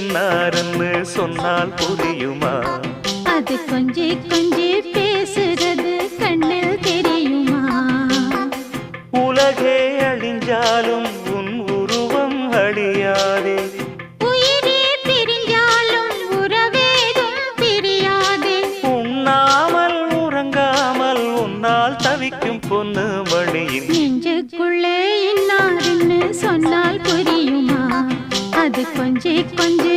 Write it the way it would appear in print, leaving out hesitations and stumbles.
இன்னாருன்னு சொன்னால் புரியுமா? அது கொஞ்சி கொஞ்சி பேசுறது கண்ணில் தெரியுமா? உலகே அழிஞ்சாலும் உன் உருவம் அழியாதே. உயிரே பிரிஞ்சாலும் உறவேதும் பிரியாதே. உண்ணாமல் உறங்காமல் உன்னால் தவிக்கும் பொண்ணு மணியின் நெஞ்சுக்குள்ளே இன்னாருன்னு சொன்னால் புரியுமா? அது கொஞ்சி கொஞ்சி